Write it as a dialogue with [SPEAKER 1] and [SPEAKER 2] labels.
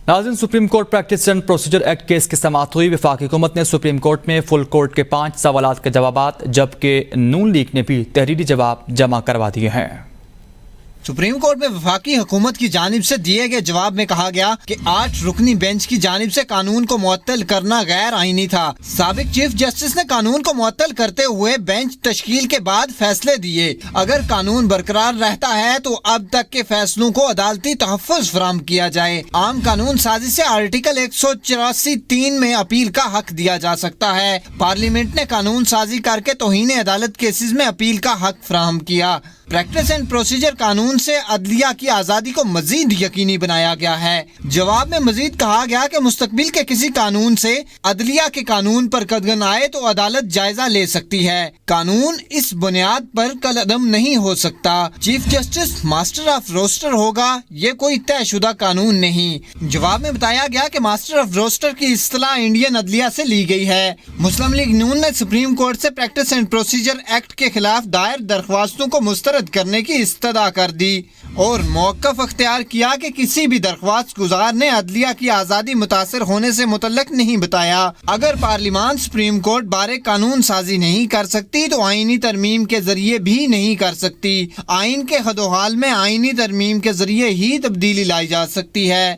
[SPEAKER 1] ناظرین، supreme court practice and procedure act case کی سماعت ہوئی۔ وفاقی حکومت نے سپریم کورٹ میں فل کورٹ کے 5 سوالات کے جوابات، جبکہ نون لیگ نے بھی تحریری جواب جمع کروا دیے ہیں۔
[SPEAKER 2] سپریم کورٹ میں وفاقی حکومت کی جانب سے دیے گئے جواب میں کہا گیا کہ 8 رکنی بینچ کی جانب سے قانون کو معطل کرنا غیر آئینی تھا۔ سابق چیف جسٹس نے قانون کو معطل کرتے ہوئے بینچ تشکیل کے بعد فیصلے دیے۔ اگر قانون برقرار رہتا ہے تو اب تک کے فیصلوں کو عدالتی تحفظ فراہم کیا جائے۔ عام قانون سازی سے آرٹیکل 184(3) میں اپیل کا حق دیا جا سکتا ہے۔ پارلیمنٹ نے قانون سازی کر کے توہین عدالت کیسز میں اپیل کا حق فراہم کیا۔ پریکٹس اینڈ پروسیجر قانون سے عدلیہ کی آزادی کو مزید یقینی بنایا گیا ہے۔ جواب میں مزید کہا گیا کہ مستقبل کے کسی قانون سے عدلیہ کے قانون پر قدغن آئے تو عدالت جائزہ لے سکتی ہے۔ قانون اس بنیاد پر کالعدم نہیں ہو سکتا۔ Chief justice master of roster ہوگا، یہ کوئی طے شدہ قانون نہیں۔ جواب میں بتایا گیا کہ ماسٹر آف روسٹر کی اصطلاح انڈین عدلیہ سے لی گئی ہے۔ مسلم لیگ نون نے سپریم کورٹ سے پریکٹس اینڈ پروسیجر ایکٹ کے خلاف دائر درخواستوں کو مسترد کرنے کی استدعا کر دی اور موقف اختیار کیا کہ کسی بھی درخواست گزار نے عدلیہ کی آزادی متاثر ہونے سے متعلق نہیں بتایا۔ اگر پارلیمان سپریم کورٹ بارے قانون سازی نہیں کر سکتی تو آئینی ترمیم کے ذریعے بھی نہیں کر سکتی۔ آئین کے حد و حال میں آئینی ترمیم کے ذریعے ہی تبدیلی لائی جا سکتی ہے۔